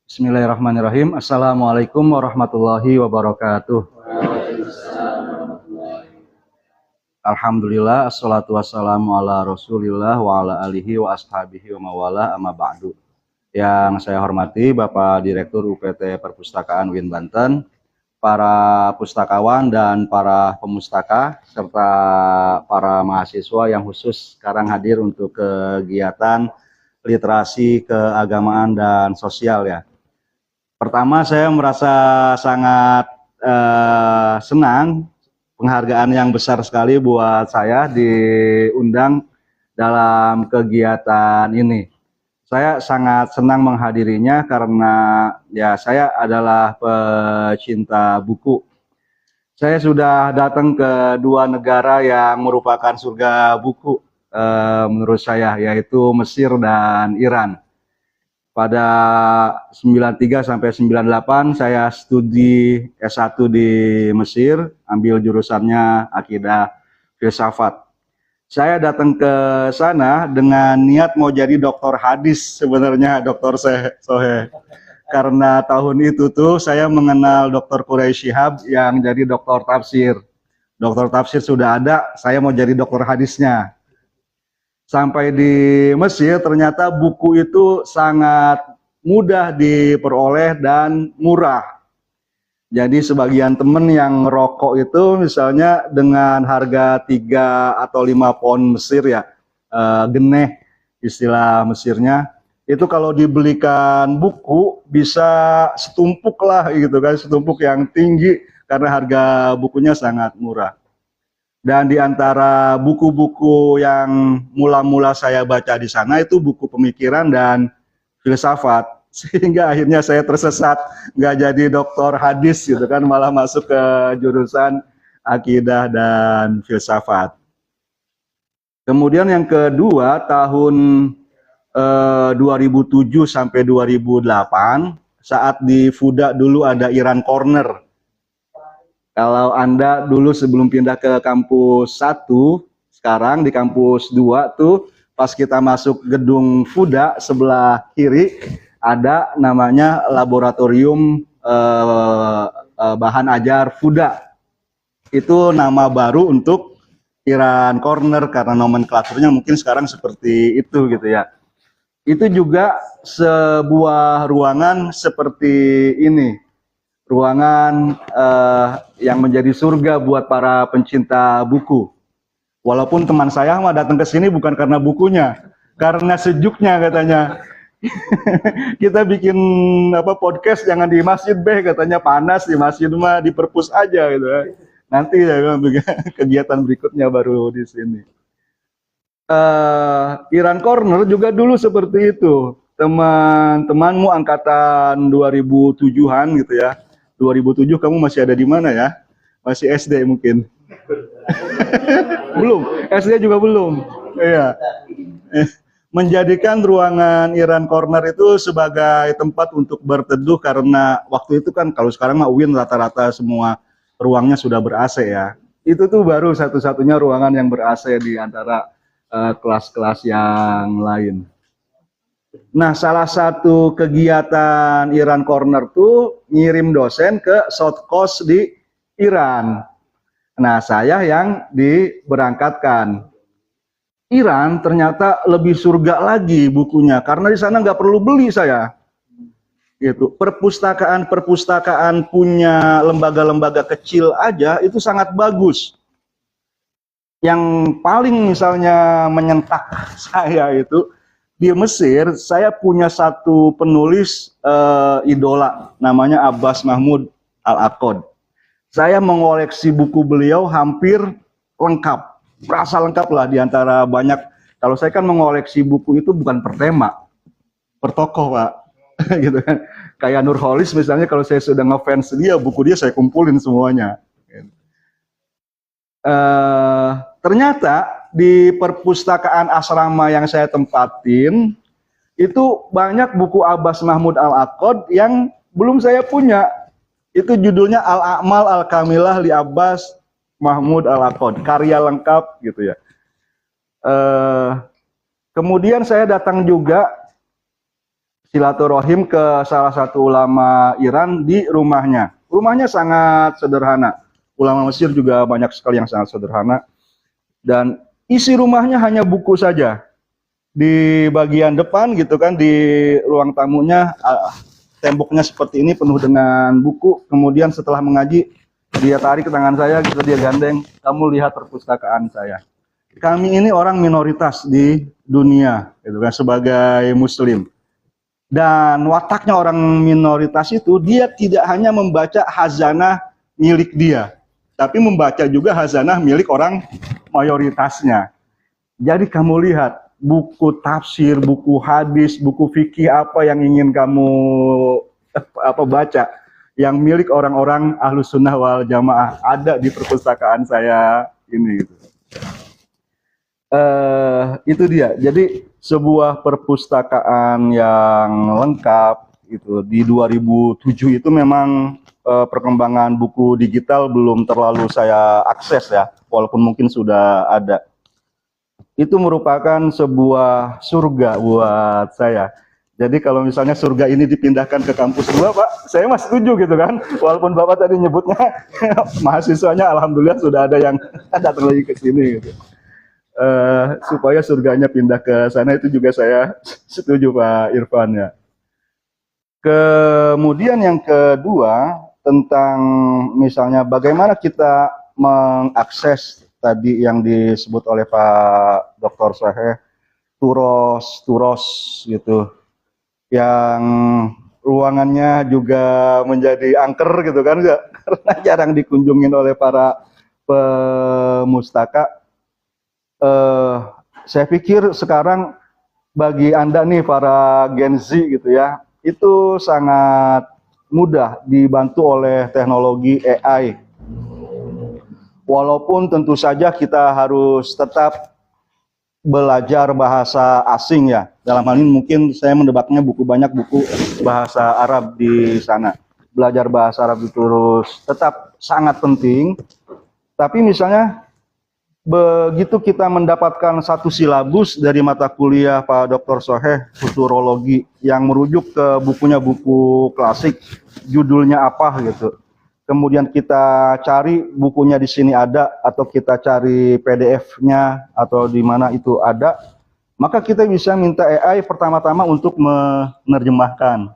Bismillahirrahmanirrahim. Assalamualaikum warahmatullahi wabarakatuh. Alhamdulillah, assalatu wassalamu ala rasulillah wa ala alihi wa ashabihi wa mawala amma ba'du. Yang saya hormati Bapak Direktur UPT Perpustakaan UIN Banten, para pustakawan dan para pemustaka, serta para mahasiswa yang khusus sekarang hadir untuk kegiatan literasi keagamaan dan sosial ya. Pertama, saya merasa sangat senang, penghargaan yang besar sekali buat saya diundang dalam kegiatan ini. Saya sangat senang menghadirinya karena ya saya adalah pecinta buku. Saya sudah datang ke dua negara yang merupakan surga buku menurut saya, yaitu Mesir dan Iran. Pada 93 sampai 98 saya studi S1 di Mesir, ambil jurusannya akidah filsafat. Saya datang ke sana dengan niat mau jadi doktor hadis sebenarnya, Dokter Sohe. Karena tahun itu tuh saya mengenal Dr. Quraisy Shihab yang jadi doktor tafsir. Dokter tafsir sudah ada, saya mau jadi dokter hadisnya. Sampai di Mesir ternyata buku itu sangat mudah diperoleh dan murah. Jadi sebagian temen yang ngerokok itu misalnya dengan harga 3 atau 5 pound Mesir ya, geneh istilah Mesirnya, itu kalau dibelikan buku bisa setumpuk lah gitu kan, setumpuk yang tinggi karena harga bukunya sangat murah. Dan di antara buku-buku yang mula-mula saya baca di sana itu buku pemikiran dan filsafat, sehingga akhirnya saya tersesat, nggak jadi doktor hadis gitu kan, malah masuk ke jurusan akidah dan filsafat. Kemudian yang kedua, tahun 2007 sampai 2008, saat di FUDA dulu ada Iran Corner. Kalau Anda dulu sebelum pindah ke kampus 1, sekarang di kampus 2 tuh, pas kita masuk gedung FUDA sebelah kiri, ada namanya laboratorium bahan ajar FUDA. Itu nama baru untuk Iran Corner karena nomenklaturnya mungkin sekarang seperti itu gitu ya. Itu juga sebuah ruangan seperti ini. Ruangan yang menjadi surga buat para pencinta buku. Walaupun teman saya mah datang ke sini bukan karena bukunya, karena sejuknya katanya. Kita bikin podcast jangan di masjid katanya, panas di masjid mah di perpus aja gitu. Nanti ya kegiatan berikutnya baru di sini. Iran Corner juga dulu seperti itu. Teman-temanmu angkatan 2007-an gitu ya. 2007 kamu masih ada di mana ya? Masih SD mungkin. Belum, SD juga belum. Iya. Menjadikan ruangan Iran Corner itu sebagai tempat untuk berteduh karena waktu itu kan kalau sekarang mah UIN rata-rata semua ruangnya sudah ber-AC ya. Itu tuh baru satu-satunya ruangan yang ber-AC di antara kelas-kelas yang lain. Nah, salah satu kegiatan Iran Corner tuh ngirim dosen ke South Coast di Iran. Nah, saya yang diberangkatkan. Iran ternyata lebih surga lagi bukunya, karena di sana nggak perlu beli saya. Gitu. Perpustakaan punya lembaga-lembaga kecil aja itu sangat bagus. Yang paling misalnya menyentak saya itu, di Mesir, saya punya satu penulis idola, namanya Abbas Mahmud Al-Aqad. Saya mengoleksi buku beliau hampir lengkap, merasa lengkap lah di antara banyak. Kalau saya kan mengoleksi buku itu bukan per tema, per tokoh Pak. Gitu kan. Kayak Nurholis misalnya, kalau saya sudah ngefans dia, buku dia saya kumpulin semuanya. Ternyata di perpustakaan asrama yang saya tempatin itu banyak buku Abbas Mahmud Al-Aqad yang belum saya punya. Itu judulnya Al-A'mal Al-Kamilah li Abbas Mahmud Al-Aqad, karya lengkap gitu ya. Kemudian saya datang juga silaturahim ke salah satu ulama Iran di rumahnya. Rumahnya sangat sederhana. Ulama Mesir juga banyak sekali yang sangat sederhana. Dan isi rumahnya hanya buku saja. Di bagian depan gitu kan, di ruang tamunya, temboknya seperti ini penuh dengan buku. Kemudian setelah mengaji, dia tarik ke tangan saya gitu, dia gandeng, kamu lihat perpustakaan saya. Kami ini orang minoritas di dunia gitu kan, sebagai muslim. Dan wataknya orang minoritas itu, dia tidak hanya membaca khazanah milik dia, tapi membaca juga khazanah milik orang mayoritasnya. Jadi kamu lihat, buku tafsir, buku hadis, buku fikih apa yang ingin kamu baca, yang milik orang-orang Ahlus Sunnah wal Jamaah ada di perpustakaan saya ini. Gitu. Itu dia. Jadi sebuah perpustakaan yang lengkap itu di 2007 itu memang perkembangan buku digital belum terlalu saya akses ya, walaupun mungkin sudah ada. Itu merupakan sebuah surga buat saya. Jadi kalau misalnya surga ini dipindahkan ke kampus 2, Pak, saya masih setuju gitu kan. Walaupun Bapak tadi nyebutnya mahasiswanya alhamdulillah sudah ada yang datang lagi ke sini gitu. Supaya surganya pindah ke sana, itu juga saya setuju Pak Irfan ya. Kemudian yang kedua tentang misalnya bagaimana kita mengakses tadi yang disebut oleh Pak Dr. Soheh, turos gitu, yang ruangannya juga menjadi angker gitu kan, karena jarang dikunjungin oleh para pemustaka. Saya pikir sekarang bagi Anda nih para Gen Z gitu ya, itu sangat mudah dibantu oleh teknologi AI. Walaupun tentu saja kita harus tetap belajar bahasa asing ya. Dalam hal ini mungkin saya mendebaknya banyak buku bahasa Arab di sana. Belajar bahasa Arab itu terus tetap sangat penting. Tapi misalnya begitu kita mendapatkan satu silabus dari mata kuliah Pak Dr. Soheh, futurologi, yang merujuk ke buku klasik, judulnya apa gitu. Kemudian kita cari bukunya di sini ada, atau kita cari PDF-nya atau di mana itu ada, maka kita bisa minta AI pertama-tama untuk menerjemahkan.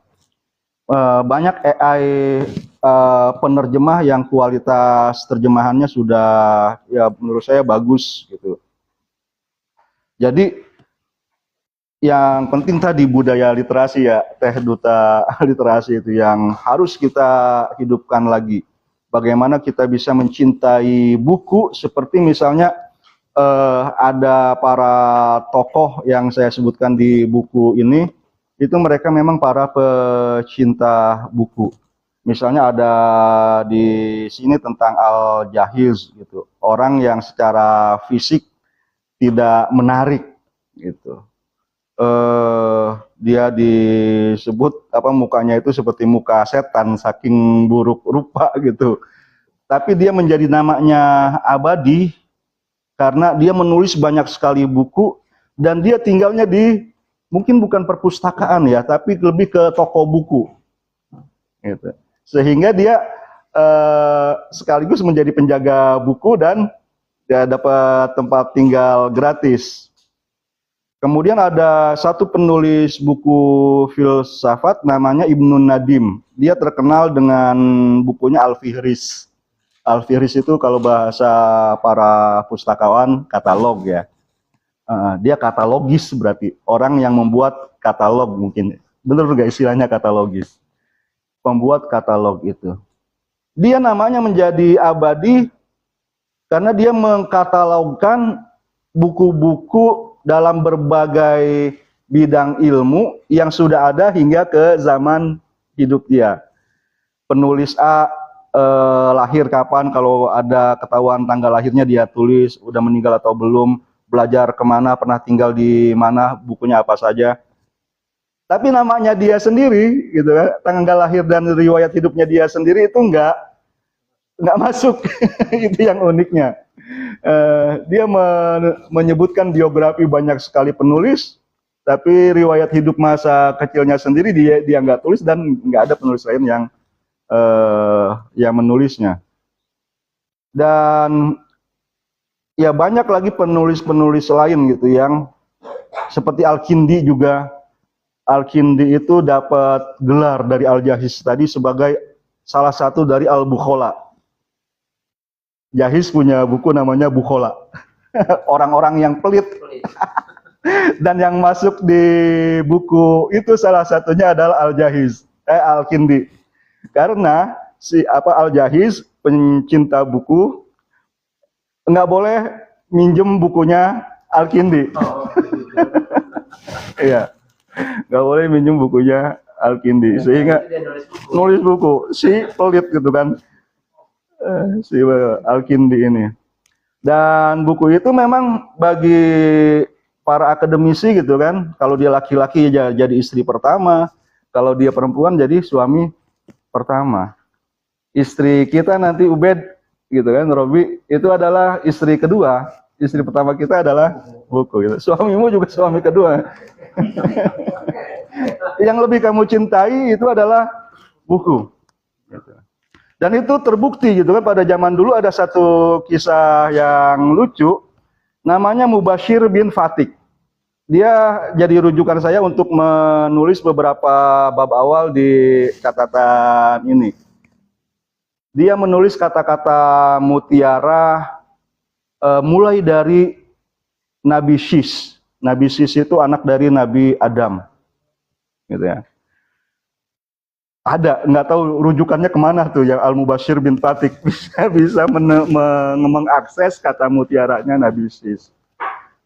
Banyak AI penerjemah yang kualitas terjemahannya sudah ya menurut saya bagus gitu. Jadi yang penting tadi budaya literasi ya, Teh Duta literasi itu yang harus kita hidupkan lagi. Bagaimana kita bisa mencintai buku, seperti misalnya ada para tokoh yang saya sebutkan di buku ini, itu mereka memang para pecinta buku. Misalnya ada di sini tentang Al-Jahiz gitu, orang yang secara fisik tidak menarik gitu. Dia disebut mukanya itu seperti muka setan saking buruk rupa gitu. Tapi dia menjadi namanya abadi karena dia menulis banyak sekali buku, dan dia tinggalnya di mungkin bukan perpustakaan ya, tapi lebih ke toko buku gitu. Sehingga dia sekaligus menjadi penjaga buku dan dia dapat tempat tinggal gratis. Kemudian ada satu penulis buku filsafat namanya Ibnu Nadim. Dia terkenal dengan bukunya Al-Fihris. Al-Fihris itu kalau bahasa para pustakawan katalog ya. Dia katalogis, berarti orang yang membuat katalog, mungkin benar nggak istilahnya katalogis, pembuat katalog itu. Dia namanya menjadi abadi karena dia mengkatalogkan buku-buku dalam berbagai bidang ilmu yang sudah ada hingga ke zaman hidup dia. Penulis A lahir kapan, kalau ada ketahuan tanggal lahirnya dia tulis, udah meninggal atau belum, belajar kemana, pernah tinggal di mana, bukunya apa saja. Tapi namanya dia sendiri gitu kan, tanggal lahir dan riwayat hidupnya dia sendiri itu nggak masuk. Itu yang uniknya. Dia menyebutkan biografi banyak sekali penulis, tapi riwayat hidup masa kecilnya sendiri dia nggak tulis dan nggak ada penulis lain yang menulisnya. Dan ya banyak lagi penulis-penulis lain gitu yang seperti Al-Kindi juga. Al-Kindi itu dapat gelar dari Al-Jahiz tadi sebagai salah satu dari Al-Bukhola. Jahiz punya buku namanya Bukhola. Orang-orang yang pelit. Dan yang masuk di buku itu salah satunya adalah Al-Jahiz, Al-Kindi. Karena Al-Jahiz pencinta buku nggak boleh minjem bukunya Al-Kindi. Iya. Nggak boleh minjem bukunya Al-Kindi, sehingga nulis buku si pelit gitu kan, si Al-Kindi ini. Dan buku itu memang bagi para akademisi gitu kan, kalau dia laki-laki jadi istri pertama, kalau dia perempuan jadi suami pertama. Istri kita nanti Ubed gitu kan, Robi itu adalah istri kedua, istri pertama kita adalah buku gitu. Suamimu juga suami kedua. Yang lebih kamu cintai itu adalah buku. Dan itu terbukti gitu kan, pada zaman dulu ada satu kisah yang lucu, namanya Mubashir bin Fatik. Dia jadi rujukan saya untuk menulis beberapa bab awal di catatan ini. Dia menulis kata-kata mutiara mulai dari Nabi Shis. Nabi Shis itu anak dari Nabi Adam, gitu ya. Ada, nggak tahu rujukannya kemana tuh yang Al-Mubashir bin Fatik bisa mengakses kata mutiaranya Nabi Shis.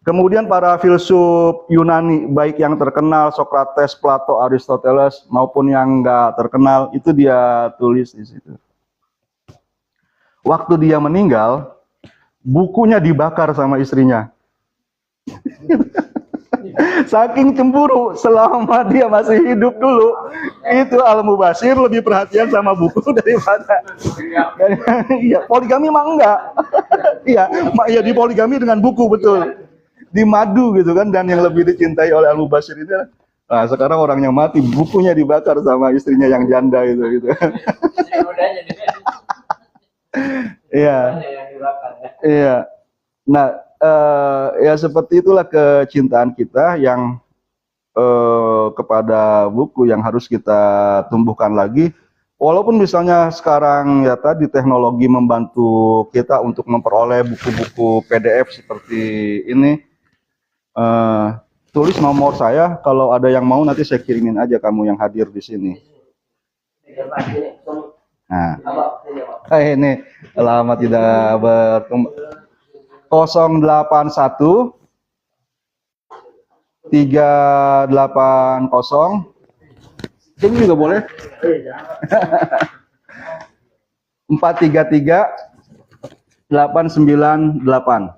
Kemudian para filsuf Yunani, baik yang terkenal Socrates, Plato, Aristoteles maupun yang nggak terkenal, itu dia tulis di situ. Waktu dia meninggal, bukunya dibakar sama istrinya. Saking cemburu, selama dia masih hidup dulu, itu Al-Mubashir lebih perhatian sama buku daripada iya, poligami mah enggak. Iya, ya di poligami dengan buku, betul. Di madu gitu kan, dan yang lebih dicintai oleh Al-Mubashir itu, nah sekarang orang yang mati, bukunya dibakar sama istrinya yang janda gitu. Iya. Iya. Nah, ya seperti itulah kecintaan kita yang kepada buku yang harus kita tumbuhkan lagi. Walaupun misalnya sekarang ya tadi teknologi membantu kita untuk memperoleh buku-buku PDF seperti ini, tulis nomor saya, kalau ada yang mau nanti saya kirimin aja kamu yang hadir di sini. Nah, ini alamat tidak berkembang. 081 380. Ini juga boleh. 433 898.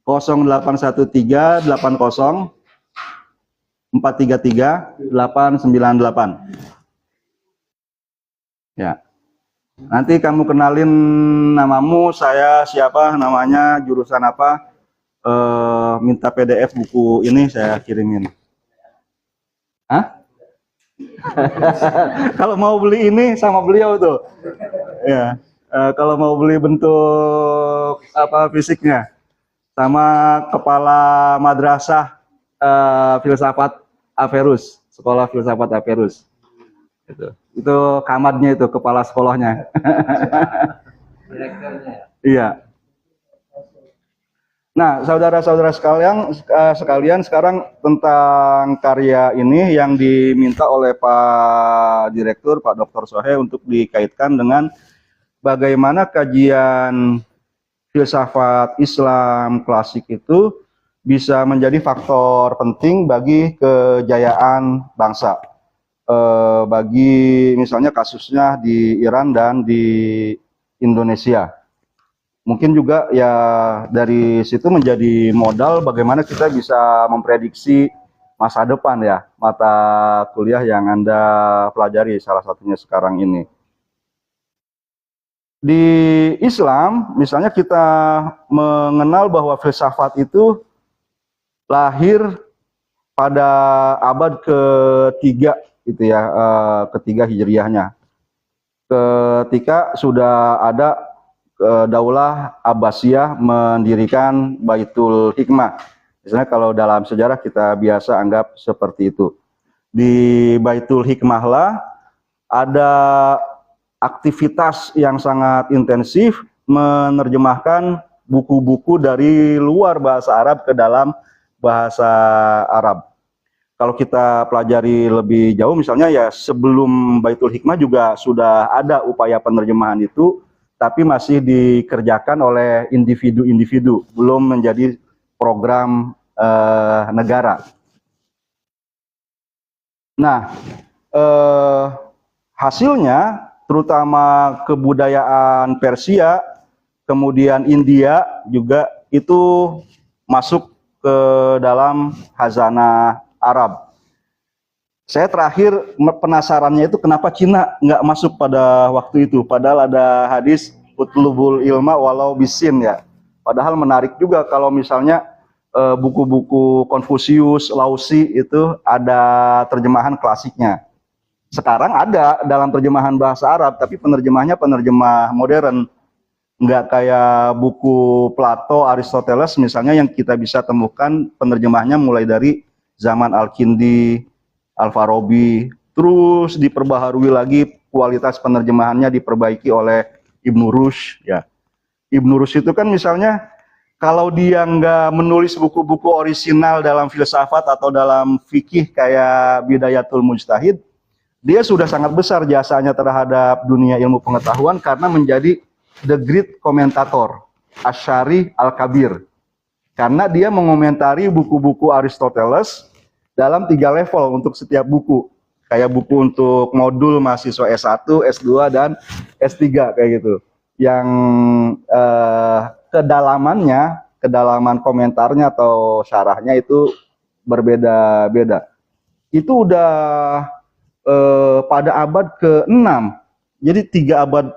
0813 80 433 898. Ya. Nanti kamu kenalin namamu, saya siapa, namanya, jurusan apa, minta PDF buku ini saya kirimin. Hah? Kalau mau beli ini sama beliau tuh, ya. Kalau mau beli bentuk apa fisiknya, sama kepala madrasah filsafat Averus, sekolah filsafat Averus. Itu kamarnya, itu kepala sekolahnya. Iya. Nah, saudara-saudara sekalian, sekarang tentang karya ini yang diminta oleh Pak Direktur, Pak Dr. Sohe, untuk dikaitkan dengan bagaimana kajian filsafat Islam klasik itu bisa menjadi faktor penting bagi kejayaan bangsa. Bagi misalnya kasusnya di Iran dan di Indonesia. Mungkin juga ya dari situ menjadi modal bagaimana kita bisa memprediksi masa depan ya, mata kuliah yang Anda pelajari salah satunya sekarang ini. Di Islam misalnya kita mengenal bahwa filsafat itu lahir pada abad ketiga itu ya, ketiga Hijriahnya, ketika sudah ada Daulah Abbasiyah mendirikan Baitul Hikmah. Misalnya kalau dalam sejarah kita biasa anggap seperti itu. Di Baitul Hikmah lah ada aktivitas yang sangat intensif menerjemahkan buku-buku dari luar bahasa Arab ke dalam bahasa Arab. Kalau kita pelajari lebih jauh, misalnya ya sebelum Baitul Hikmah juga sudah ada upaya penerjemahan itu, tapi masih dikerjakan oleh individu-individu, belum menjadi program negara. Nah, hasilnya terutama kebudayaan Persia, kemudian India juga itu masuk ke dalam khazanah Arab. Saya terakhir penasarannya itu kenapa Cina nggak masuk pada waktu itu, padahal ada hadis utlubul ilma walau bisin ya. Padahal menarik juga kalau misalnya buku-buku Konfusius, Laozi itu ada terjemahan klasiknya. Sekarang ada dalam terjemahan bahasa Arab, tapi penerjemahnya penerjemah modern. Nggak kayak buku Plato, Aristoteles misalnya yang kita bisa temukan penerjemahnya mulai dari zaman Al-Kindi, Al-Farabi, terus diperbaharui lagi, kualitas penerjemahannya diperbaiki oleh Ibnu Rushd ya. Ibnu Rushd itu kan misalnya kalau dia nggak menulis buku-buku orisinal dalam filsafat atau dalam fikih kayak Bidayatul Mujtahid, dia sudah sangat besar jasanya terhadap dunia ilmu pengetahuan karena menjadi the great komentator Asy'ari Al-Kabir. Karena dia mengomentari buku-buku Aristoteles dalam 3 level untuk setiap buku. Kayak buku untuk modul mahasiswa S1, S2, dan S3 kayak gitu. Yang kedalaman komentarnya atau syarahnya itu berbeda-beda. Itu udah pada abad ke-6. Jadi 3 abad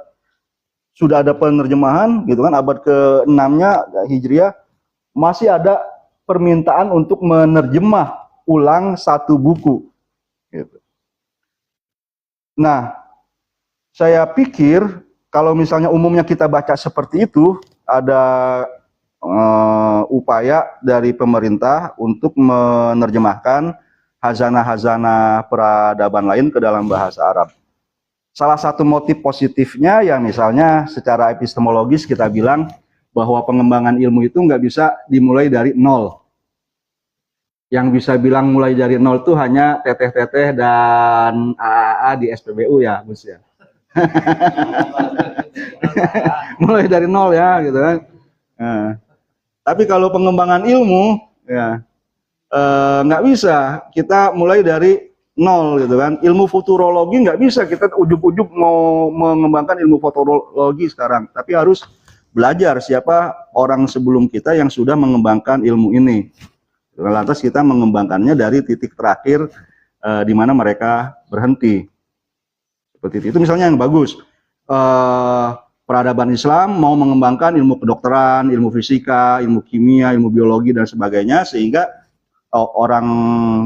sudah ada penerjemahan gitu kan, abad ke-6-nya Hijriah masih ada permintaan untuk menerjemah ulang satu buku gitu. Nah, saya pikir kalau misalnya umumnya kita baca seperti itu, ada upaya dari pemerintah untuk menerjemahkan khazanah-khazanah peradaban lain ke dalam bahasa Arab. Salah satu motif positifnya ya misalnya secara epistemologis kita bilang bahwa pengembangan ilmu itu nggak bisa dimulai dari nol. Yang bisa bilang mulai dari nol itu hanya teteh-teteh dan AAA di SPBU ya, Gus ya. Mulai dari nol ya, gitu kan. Nah, tapi kalau pengembangan ilmu ya nggak bisa kita mulai dari nol gitu kan. Ilmu futurologi nggak bisa kita ujug-ujug mau mengembangkan ilmu futurologi sekarang, tapi harus belajar siapa orang sebelum kita yang sudah mengembangkan ilmu ini. Lantas kita mengembangkannya dari titik terakhir di mana mereka berhenti. Seperti itu misalnya yang bagus. Peradaban Islam mau mengembangkan ilmu kedokteran, ilmu fisika, ilmu kimia, ilmu biologi dan sebagainya, sehingga orang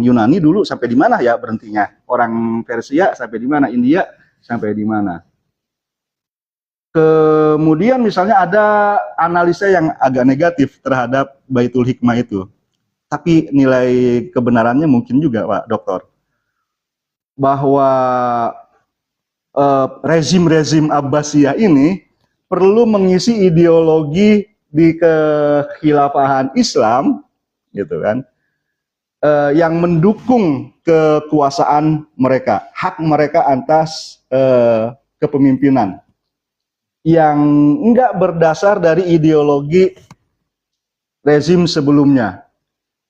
Yunani dulu sampai di mana ya berhentinya? Orang Persia sampai di mana? India sampai di mana? Kemudian misalnya ada analisa yang agak negatif terhadap Baitul Hikmah itu. Tapi nilai kebenarannya mungkin juga, Pak Doktor, bahwa rezim-rezim Abbasiyah ini perlu mengisi ideologi di kekhilafahan Islam, gitu kan, yang mendukung kekuasaan mereka, hak mereka atas kepemimpinan, yang enggak berdasar dari ideologi rezim sebelumnya.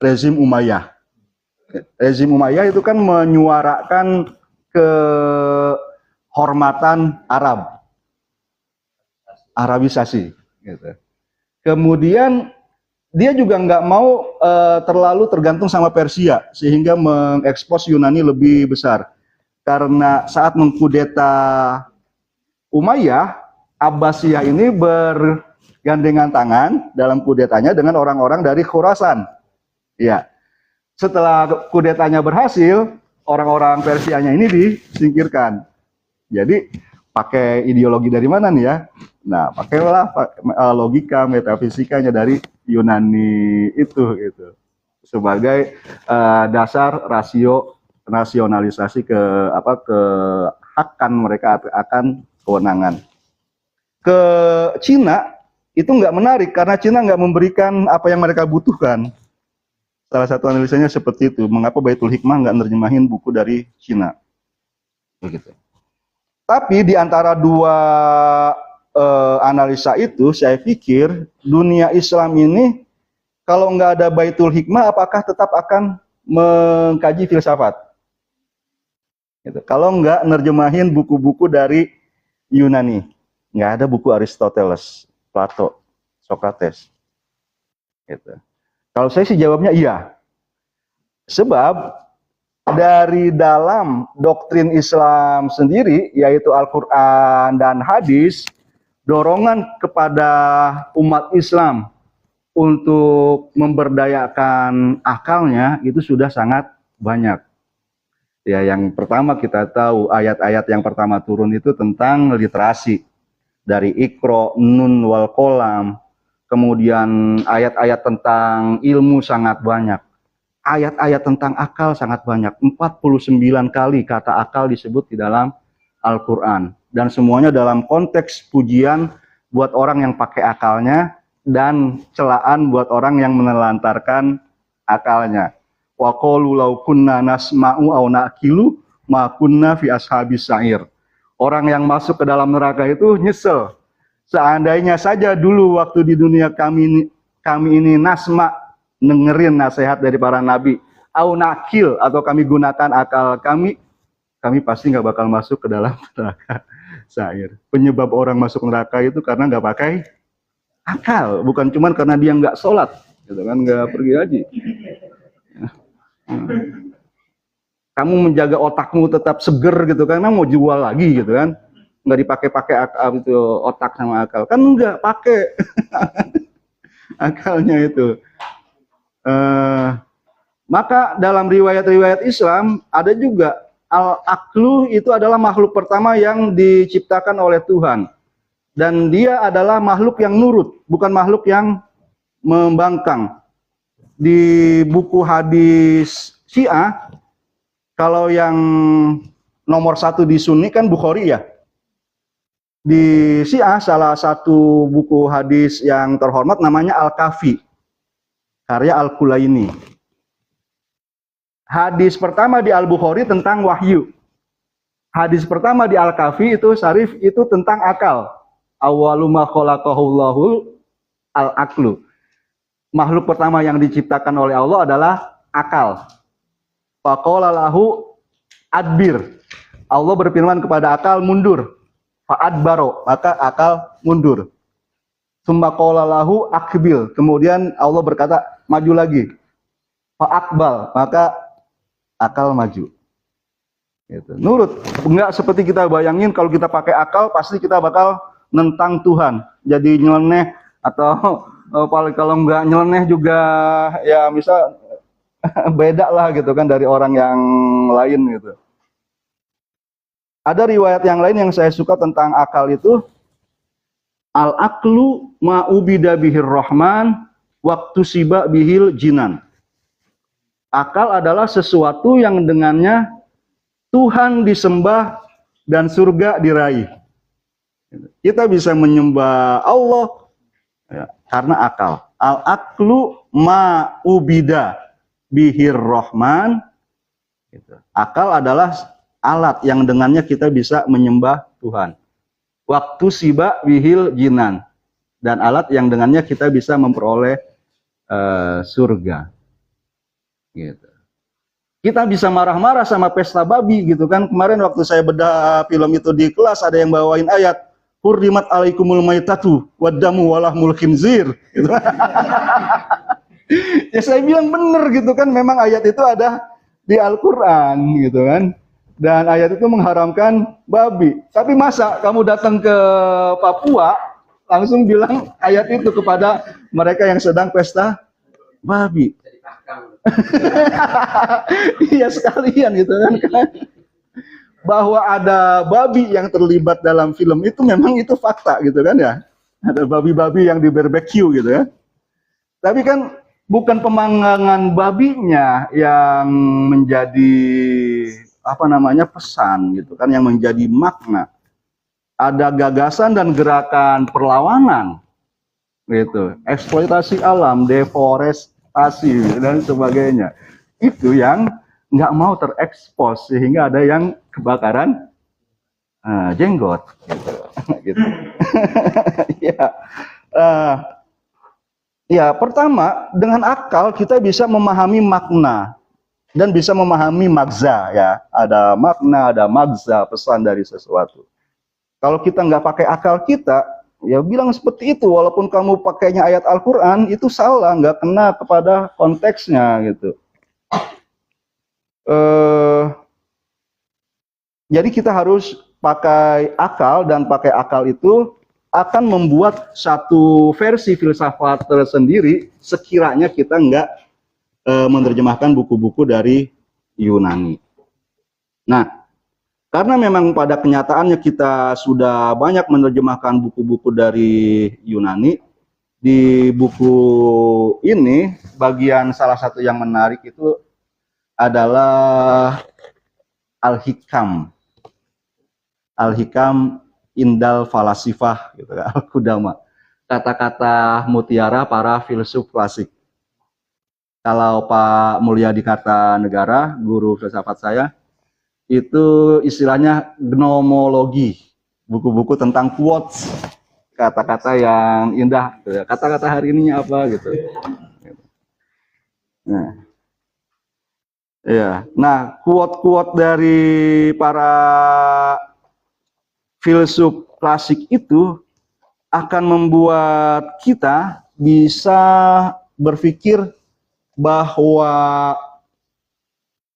Rezim Umayyah. Rezim Umayyah itu kan menyuarakan kehormatan Arab, Arabisasi. Gitu. Kemudian dia juga nggak mau terlalu tergantung sama Persia, sehingga mengekspos Yunani lebih besar. Karena saat mengkudeta Umayyah, Abbasiyah ini bergandengan tangan dalam kudetanya dengan orang-orang dari Khurasan. Ya, setelah kudetanya berhasil, orang-orang Persianya ini disingkirkan. Jadi pakai ideologi dari mana nih ya? Nah, pakailah logika metafisikanya dari Yunani itu gitu sebagai dasar rasionalisasi kehakan mereka akan kewenangan. Ke Cina itu nggak menarik karena Cina nggak memberikan apa yang mereka butuhkan. Salah satu analisanya seperti itu. Mengapa Baitul Hikmah nggak nerjemahin buku dari Cina? Begitu. Tapi di antara dua analisa itu, saya pikir dunia Islam ini kalau nggak ada Baitul Hikmah, apakah tetap akan mengkaji filsafat? Gitu. Kalau nggak nerjemahin buku-buku dari Yunani, nggak ada buku Aristoteles, Plato, Socrates. Gitu. Kalau saya sih jawabnya iya. Sebab dari dalam doktrin Islam sendiri, yaitu Al-Quran dan hadis, dorongan kepada umat Islam untuk memberdayakan akalnya itu sudah sangat banyak. Ya, yang pertama kita tahu ayat-ayat yang pertama turun itu tentang literasi. Dari Iqra, Nun wal Qalam, kemudian ayat-ayat tentang ilmu sangat banyak. Ayat-ayat tentang akal sangat banyak. 49 kali kata akal disebut di dalam Al-Quran. Dan semuanya dalam konteks pujian buat orang yang pakai akalnya dan celaan buat orang yang menelantarkan akalnya. Wa qalu law kunna nasma'u aw naqilu ma kunna fi ashabis sa'ir. Orang yang masuk ke dalam neraka itu nyesel. Seandainya saja dulu waktu di dunia kami ini nasma, dengerin nasihat dari para nabi, au nakil, atau kami gunakan akal kami pasti nggak bakal masuk ke dalam neraka sa'ir. Penyebab orang masuk neraka itu karena nggak pakai akal, bukan cuma karena dia nggak sholat, gitu kan, nggak pergi haji. Kamu menjaga otakmu tetap seger gitu kan, mau jual lagi gitu kan, nggak dipakai-pakai akal itu, otak sama akal kan nggak pakai akalnya itu. Maka dalam riwayat-riwayat Islam ada juga al-aqlu itu adalah makhluk pertama yang diciptakan oleh Tuhan, dan dia adalah makhluk yang nurut, bukan makhluk yang membangkang. Di buku hadis Syiah, kalau yang nomor 1 di Sunni kan Bukhari ya. Di Syiah salah satu buku hadis yang terhormat namanya Al-Kafi, karya Al-Kulaini. Hadis pertama di Al-Bukhari tentang wahyu. Hadis pertama di Al-Kafi itu Syarif itu tentang akal. Awwalu ma khalaqahullahu al-aqlu. Makhluk pertama yang diciptakan oleh Allah adalah akal. Faqala lahu adbir. Allah berfirman kepada akal mundur. Fa'adbaro, maka akal mundur. Tsumma qala lahu aqbil. Kemudian Allah berkata maju lagi. Fa'aqbal, maka akal maju. Gitu. Nurut, enggak seperti kita bayangin kalau kita pakai akal pasti kita bakal nentang Tuhan. Jadi nyeleneh atau kalau nggak nyeleneh juga ya misal beda lah gitu kan dari orang yang lain gitu. Ada riwayat yang lain yang saya suka tentang akal itu, al-aqlu ma'ubida bihir rahman waktu siba bihil jinan. Akal adalah sesuatu yang dengannya Tuhan disembah dan surga diraih. Kita bisa menyembah Allah ya, karena akal. Al-aqlu ma'ubida bihir rahman. Akal adalah alat yang dengannya kita bisa menyembah Tuhan. Waktu siba bihil jinan. Dan alat yang dengannya kita bisa memperoleh surga. Gitu. Kita bisa marah-marah sama pesta babi gitu kan. Kemarin waktu saya bedah film itu di kelas ada yang bawain ayat hurrimat alaikumul maitatu waddamu walahmul khinzir gitu. Ya saya bilang bener gitu kan, memang ayat itu ada di Al-Quran gitu kan. Dan ayat itu mengharamkan babi. Tapi masa kamu datang ke Papua langsung bilang ayat itu kepada mereka yang sedang pesta babi. Iya sekalian gitu kan. Bahwa ada babi yang terlibat dalam film itu memang itu fakta gitu kan ya. Ada babi-babi yang di barbeque gitu ya. Tapi kan bukan pemanggangan babinya yang menjadi apa namanya pesan gitu kan, yang menjadi makna. Ada gagasan dan gerakan perlawanan gitu, eksploitasi alam, deforestasi dan sebagainya. Itu yang nggak mau terekspos sehingga ada yang kebakaran jenggot gitu. Gitu. Ya. Ya, pertama dengan akal kita bisa memahami makna dan bisa memahami magza ya. Ada makna, ada magza, pesan dari sesuatu. Kalau kita nggak pakai akal kita, ya bilang seperti itu. Walaupun kamu pakainya ayat Al-Quran, itu salah, nggak kena kepada konteksnya gitu. Jadi kita harus pakai akal, dan pakai akal itu akan membuat satu versi filsafat tersendiri sekiranya kita nggak menerjemahkan buku-buku dari Yunani. Nah, karena memang pada kenyataannya kita sudah banyak menerjemahkan buku-buku dari Yunani, di buku ini bagian salah satu yang menarik itu adalah Al-Hikam. Al-Hikam Indal Falasifah gitu kan, Al-Qudama. Kata-kata mutiara para filsuf klasik. Kalau Pak Mulyadi Kartanegara, guru filsafat saya, itu istilahnya gnomologi, buku-buku tentang quotes, kata-kata yang indah. Kata-kata hari ini apa gitu. Nah, ya, nah quote-quote dari para filsuf klasik itu akan membuat kita bisa berpikir bahwa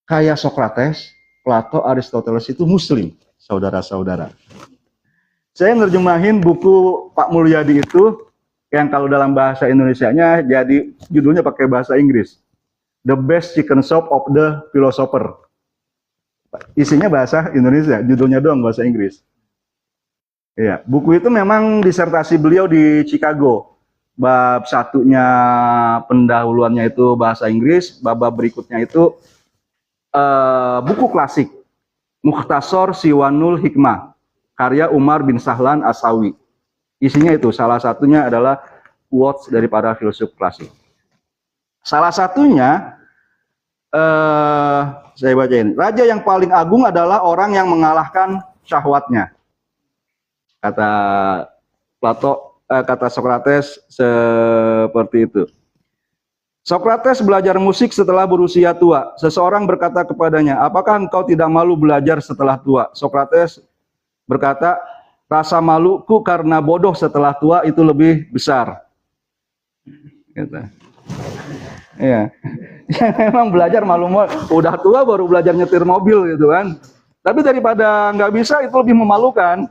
kayak Socrates, Plato, Aristoteles itu muslim, saudara-saudara. Saya nerjemahin buku Pak Mulyadi itu, yang kalau dalam bahasa Indonesianya jadi judulnya pakai bahasa Inggris. The Best Chicken Shop of the Philosopher. Isinya bahasa Indonesia, judulnya doang bahasa Inggris. Iya, buku itu memang disertasi beliau di Chicago. Bab satunya pendahuluannya itu bahasa Inggris, bab berikutnya itu buku klasik, Mukhtasar Siwanul Hikmah, karya Umar bin Sahlan Asawi. Isinya itu, salah satunya adalah quotes dari para filsuf klasik. Salah satunya, saya bacain, raja yang paling agung adalah orang yang mengalahkan syahwatnya. Kata Plato, kata Socrates seperti itu. Socrates belajar musik setelah berusia tua. Seseorang berkata kepadanya, apakah engkau tidak malu belajar setelah tua? Socrates berkata, rasa maluku karena bodoh setelah tua itu lebih besar. Gitu. Ya, memang belajar malu, udah tua baru belajar nyetir mobil gitu kan. Tapi daripada nggak bisa itu lebih memalukan.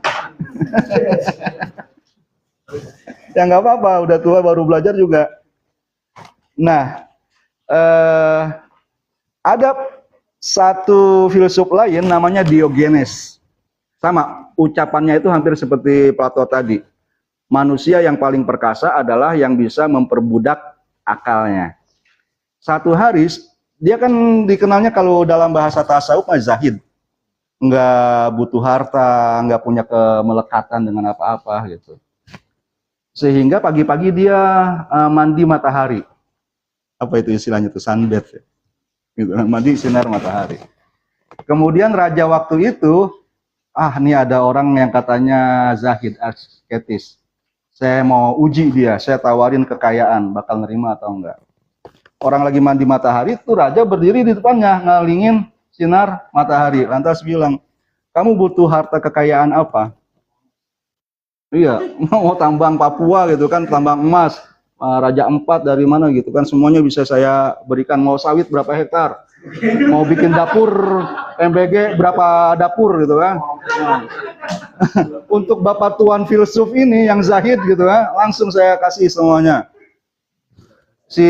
Ya nggak apa-apa, udah tua baru belajar juga. Nah, ada satu filsuf lain namanya Diogenes. Sama, ucapannya itu hampir seperti Plato tadi. Manusia yang paling perkasa adalah yang bisa memperbudak akalnya. Satu hari, dia kan dikenalnya kalau dalam bahasa tasawuf zahid. Nggak butuh harta, nggak punya kemelekatan dengan apa-apa gitu. Sehingga pagi-pagi dia mandi matahari. Apa itu istilahnya tuh, sunbath ya. Gitu, mandi sinar matahari. Kemudian raja waktu itu, ini ada orang yang katanya zahid, asketis. Saya mau uji dia, saya tawarin kekayaan, bakal nerima atau enggak. Orang lagi mandi matahari, itu raja berdiri di depannya, ngalingin sinar matahari. Lantas bilang, kamu butuh harta kekayaan apa? Iya, mau tambang Papua gitu kan, tambang emas, Raja Empat dari mana gitu kan, semuanya bisa saya berikan. Mau sawit berapa hektar, mau bikin dapur MBG berapa dapur gitu kan. Untuk Bapak Tuan filsuf ini yang zahid gitu kan, langsung saya kasih semuanya. si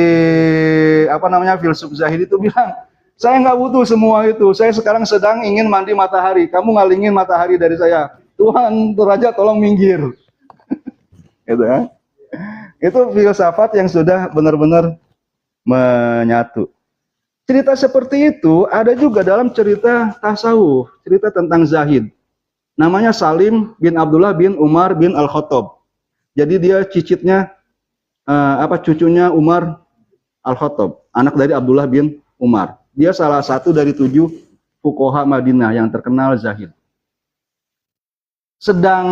apa namanya filsuf Zahid itu bilang, saya nggak butuh semua itu. Saya sekarang sedang ingin mandi matahari. Kamu ngalingin matahari dari saya. Tuhan Raja tolong minggir. Gitu ya. Itu filsafat yang sudah benar-benar menyatu. Cerita seperti itu ada juga dalam cerita tasawuf, cerita tentang Zahid. Namanya Salim bin Abdullah bin Umar bin Al-Khattab. Jadi dia cicitnya cucunya Umar Al-Khattab, anak dari Abdullah bin Umar. Dia salah satu dari 7 fuqaha Madinah yang terkenal Zahid. Sedang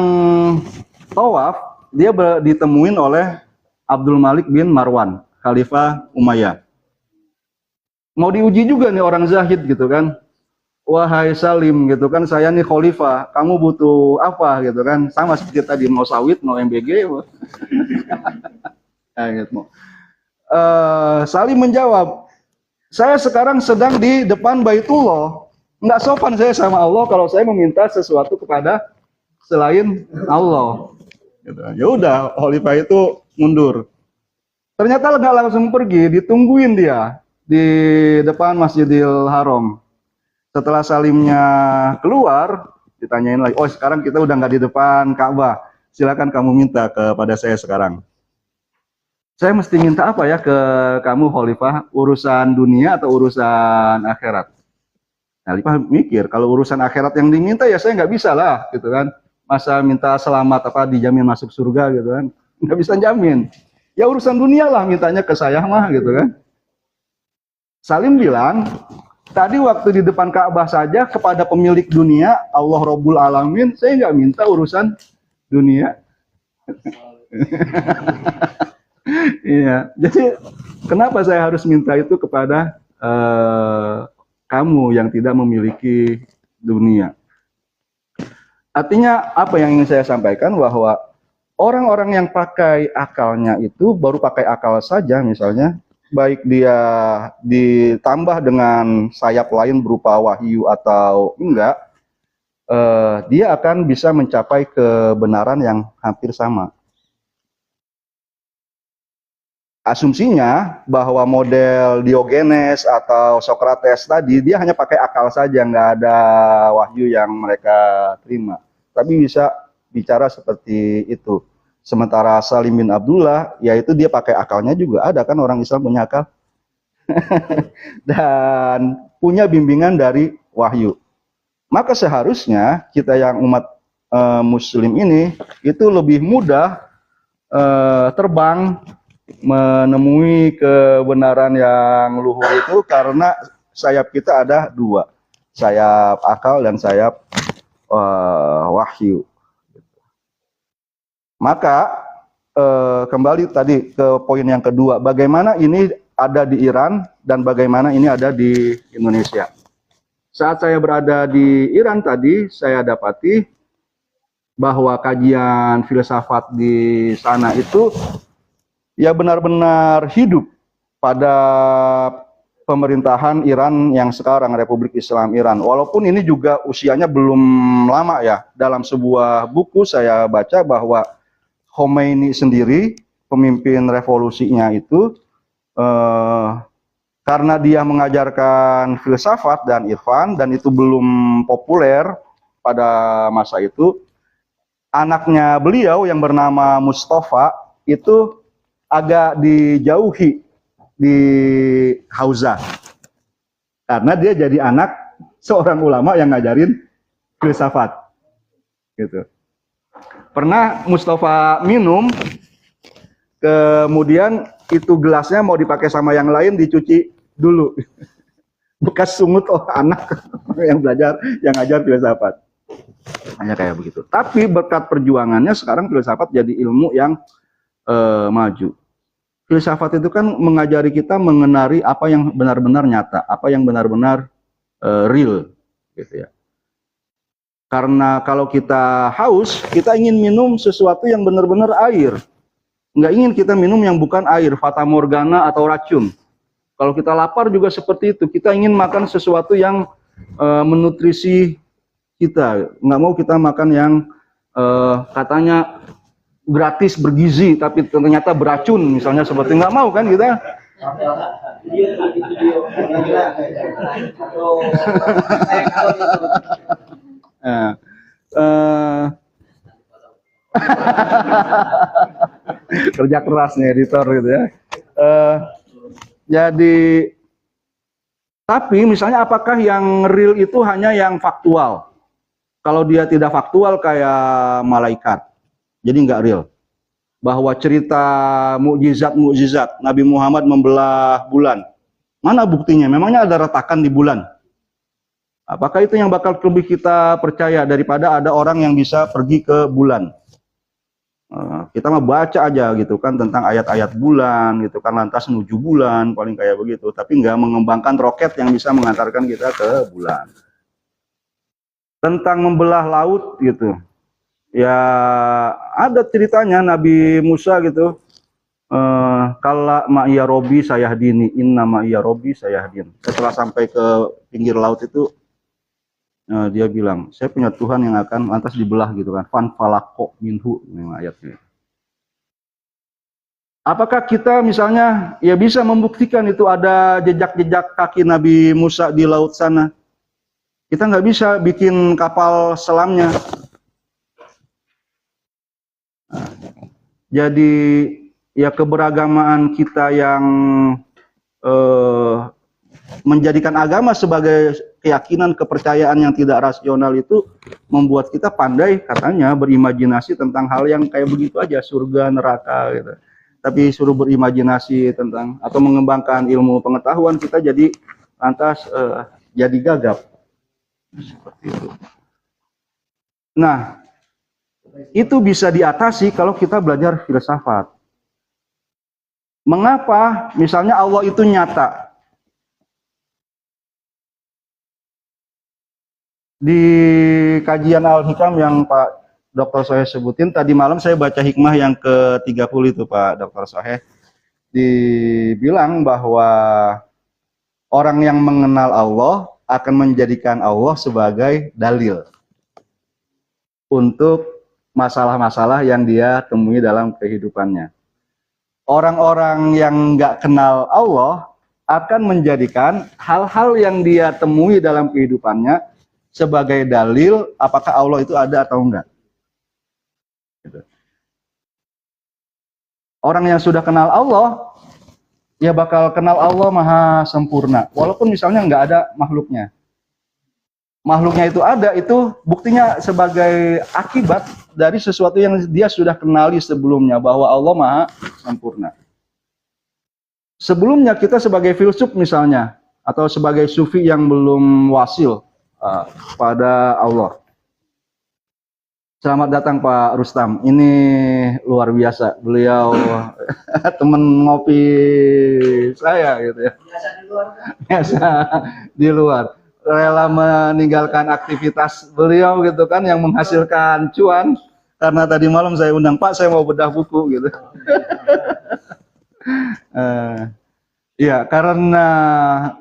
tawaf, dia ditemuin oleh Abdul Malik bin Marwan, Khalifah Umayyah. Mau diuji juga nih orang Zahid gitu kan. Wahai Salim gitu kan, saya nih khalifah, kamu butuh apa gitu kan. Sama seperti tadi, mau sawit, mau MBG. Nah, gitu. Salim menjawab, saya sekarang sedang di depan Baitullah. Nggak sopan saya sama Allah kalau saya meminta sesuatu kepada selain Allah. Gitu. Ya udah, khalifah itu mundur. Ternyata nggak langsung pergi, ditungguin dia di depan Masjidil Haram. Setelah Salimnya keluar, ditanyain lagi, oh sekarang kita udah nggak di depan Ka'bah, silakan kamu minta kepada saya sekarang. Saya mesti minta apa ya ke kamu khalifah, urusan dunia atau urusan akhirat? Khalifah mikir, kalau urusan akhirat yang diminta ya saya nggak bisa lah, gitu kan. Masa minta selamat apa dijamin masuk surga gitu kan, nggak bisa jamin. Ya urusan dunia lah mintanya ke saya mah gitu kan. Salim bilang, tadi waktu di depan Ka'bah saja kepada pemilik dunia, Allah Rabbul Alamin, saya nggak minta urusan dunia. Iya, jadi kenapa saya harus minta itu kepada kamu yang tidak memiliki dunia? Artinya apa yang ingin saya sampaikan, bahwa orang-orang yang pakai akalnya itu baru pakai akal saja misalnya, baik dia ditambah dengan sayap lain berupa wahyu atau enggak, dia akan bisa mencapai kebenaran yang hampir sama. Asumsinya bahwa model Diogenes atau Socrates tadi, dia hanya pakai akal saja, nggak ada wahyu yang mereka terima. Tapi bisa bicara seperti itu. Sementara Salim bin Abdullah, yaitu dia pakai akalnya juga. Ada kan orang Islam punya akal? Dan punya bimbingan dari wahyu. Maka seharusnya kita yang umat muslim ini, itu lebih mudah terbang menemui kebenaran yang luhur itu, karena sayap kita ada 2. Sayap akal dan sayap wahyu. Maka kembali tadi ke poin yang kedua, bagaimana ini ada di Iran dan bagaimana ini ada di Indonesia. Saat saya berada di Iran tadi, saya dapati bahwa kajian filsafat di sana itu ya benar-benar hidup pada pemerintahan Iran yang sekarang, Republik Islam Iran. Walaupun ini juga usianya belum lama ya. Dalam sebuah buku saya baca bahwa Khomeini sendiri, pemimpin revolusinya itu, karena dia mengajarkan filsafat dan irfan, dan itu belum populer pada masa itu, anaknya beliau yang bernama Mustafa itu agak dijauhi di Hauzah, karena dia jadi anak seorang ulama yang ngajarin filsafat gitu. Pernah Mustafa minum, kemudian itu gelasnya mau dipakai sama yang lain, dicuci dulu. Bekas sungut anak yang belajar, yang ngajar filsafat. Hanya kayak begitu. Tapi berkat perjuangannya sekarang filsafat jadi ilmu yang maju. Filsafat itu kan mengajari kita mengenari apa yang benar-benar nyata, apa yang benar-benar real, gitu ya. Karena kalau kita haus, kita ingin minum sesuatu yang benar-benar air. Nggak ingin kita minum yang bukan air, fata morgana atau racun. Kalau kita lapar juga seperti itu. Kita ingin makan sesuatu yang menutrisi kita. Nggak mau kita makan yang katanya gratis bergizi, tapi ternyata beracun. Misalnya seperti nggak mau kan kita. Nah, eh, kerja keras nih editor gitu ya. Jadi, tapi misalnya apakah yang real itu hanya yang faktual? Kalau dia tidak faktual kayak malaikat, jadi nggak real. Bahwa cerita mukjizat Nabi Muhammad membelah bulan, mana buktinya? Memangnya ada retakan di bulan? Apakah itu yang bakal lebih kita percaya daripada ada orang yang bisa pergi ke bulan? Kita mah baca aja gitu kan tentang ayat-ayat bulan gitu kan, lantas menuju bulan paling kayak begitu, tapi nggak mengembangkan roket yang bisa mengantarkan kita ke bulan. Tentang membelah laut gitu, ya ada ceritanya Nabi Musa gitu, kala ma'iya robi sayahdini, inna ma'iya robi sayahdin. Setelah sampai ke pinggir laut itu, dia bilang, saya punya Tuhan yang akan lantas dibelah gitu kan. Fan falako minhu, ayatnya. Apakah kita misalnya ya bisa membuktikan itu ada jejak-jejak kaki Nabi Musa di laut sana? Kita nggak bisa bikin kapal selamnya. Jadi ya keberagamaan kita yang menjadikan agama sebagai keyakinan, kepercayaan yang tidak rasional itu membuat kita pandai katanya berimajinasi tentang hal yang kayak begitu aja, surga, neraka gitu. Tapi suruh berimajinasi tentang atau mengembangkan ilmu pengetahuan, kita jadi lantas jadi gagap. Seperti itu. Nah, itu bisa diatasi kalau kita belajar filsafat. Mengapa misalnya Allah itu nyata? Di kajian Al-Hikam yang Pak Dr. Soheh sebutin, tadi malam saya baca hikmah yang ke-30 itu Pak Dr. Soheh. Dibilang bahwa orang yang mengenal Allah akan menjadikan Allah sebagai dalil untuk masalah-masalah yang dia temui dalam kehidupannya. Orang-orang yang nggak kenal Allah akan menjadikan hal-hal yang dia temui dalam kehidupannya sebagai dalil apakah Allah itu ada atau enggak. Gitu. Orang yang sudah kenal Allah, ya bakal kenal Allah maha sempurna. Walaupun misalnya enggak ada makhluknya. Makhluknya itu ada, itu buktinya sebagai akibat dari sesuatu yang dia sudah kenali sebelumnya, bahwa Allah maha sempurna. Sebelumnya kita sebagai filsuf misalnya, atau sebagai sufi yang belum wasil pada Allah. Selamat datang Pak Rustam. Ini luar biasa. Beliau teman ngopi saya gitu ya. Biasa di luar. Biasa di luar. Rela meninggalkan aktivitas beliau gitu kan yang menghasilkan cuan, karena tadi malam saya undang, Pak saya mau bedah buku gitu. Ya karena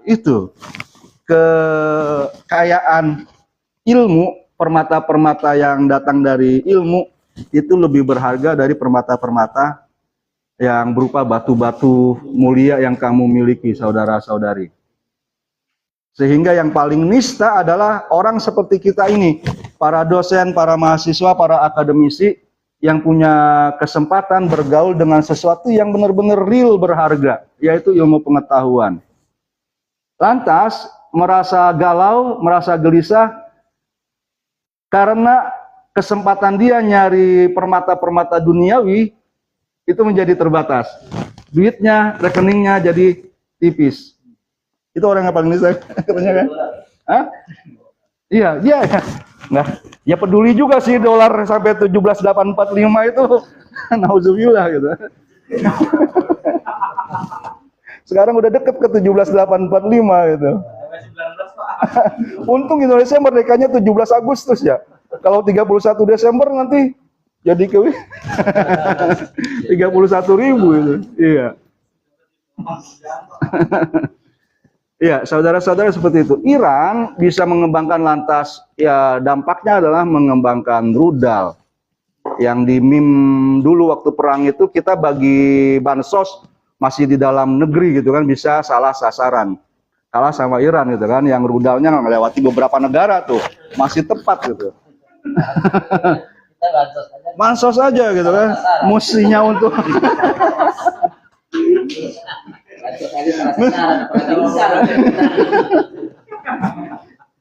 itu kekayaan ilmu, permata-permata yang datang dari ilmu itu lebih berharga dari permata-permata yang berupa batu-batu mulia yang kamu miliki, saudara-saudari. Sehingga yang paling nista adalah orang seperti kita ini, para dosen, para mahasiswa, para akademisi yang punya kesempatan bergaul dengan sesuatu yang benar-benar real berharga, yaitu ilmu pengetahuan. Lantas merasa galau, merasa gelisah karena kesempatan dia nyari permata-permata duniawi itu menjadi terbatas. Duitnya, rekeningnya jadi tipis. Itu orang yang paling nisa katanya kan? Hah? Iya, iya. Nah, ya peduli juga sih dolar sampai 17.845 itu. Nauzubillah gitu. Sekarang udah deket ke 17.845 gitu. Untung Indonesia merdekanya 17 Agustus ya. Kalau 31 Desember nanti jadi ke 31.000 itu. Iya. Ya, saudara-saudara seperti itu. Iran bisa mengembangkan lantas, ya dampaknya adalah mengembangkan rudal. Yang di meme dulu waktu perang itu kita bagi bansos masih di dalam negeri gitu kan bisa salah sasaran. Kalah sama Iran gitu kan, yang rudalnya melewati beberapa negara tuh, masih tepat gitu. Bansos aja gitu kan, mustinya untuk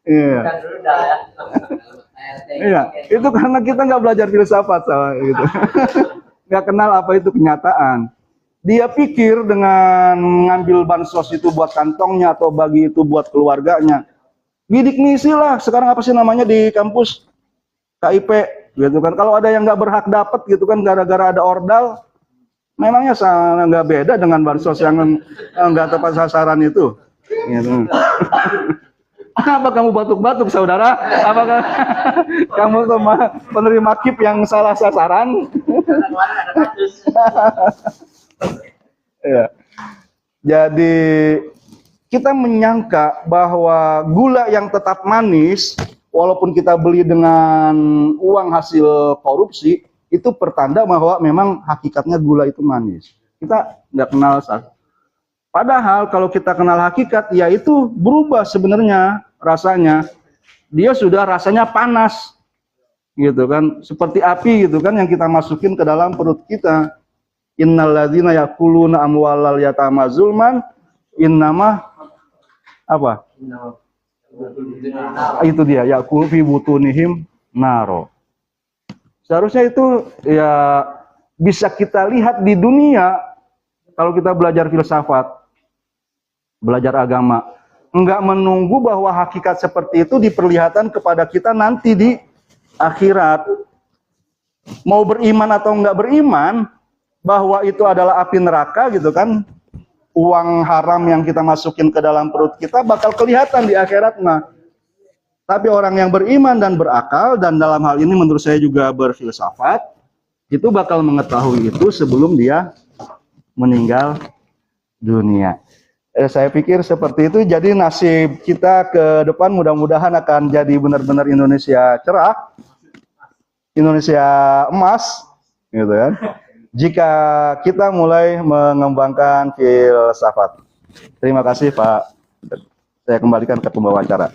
iya. Iya, itu karena kita nggak belajar filsafat sama gitu. Nggak kenal apa itu kenyataan. Dia pikir dengan ngambil bansos itu buat kantongnya atau bagi itu buat keluarganya. Bidik misi lah, sekarang apa sih namanya di kampus? KIP gitu kan. Kalau ada yang nggak berhak dapat gitu kan gara-gara ada ordal, memangnya nggak beda dengan bansos yang nggak tepat sasaran itu. Gitu. Apa kamu batuk-batuk saudara? Apakah kamu penerima KIP yang salah sasaran? Ya. Jadi kita menyangka bahwa gula yang tetap manis, walaupun kita beli dengan uang hasil korupsi, itu pertanda bahwa memang hakikatnya gula itu manis. Kita nggak kenal sah. Padahal kalau kita kenal hakikat, ya itu berubah sebenarnya rasanya. Dia sudah rasanya panas, gitu kan, seperti api gitu kan yang kita masukin ke dalam perut kita. Innalladzina yakuluna amwalal yatama zulman innama apa? Itu dia, yakul fi butunihim naro. Seharusnya itu ya bisa kita lihat di dunia kalau kita belajar filsafat, belajar agama. Enggak menunggu bahwa hakikat seperti itu diperlihatkan kepada kita nanti di akhirat. Mau beriman atau enggak beriman bahwa itu adalah api neraka gitu kan, uang haram yang kita masukin ke dalam perut kita bakal kelihatan di akhirat mah. Tapi orang yang beriman dan berakal, dan dalam hal ini menurut saya juga berfilsafat, itu bakal mengetahui itu sebelum dia meninggal dunia. Saya pikir seperti itu. Jadi nasib kita ke depan mudah-mudahan akan jadi benar-benar Indonesia cerah, Indonesia emas gitu kan, jika kita mulai mengembangkan filsafat. Terima kasih Pak. Saya kembalikan ke pembawa acara.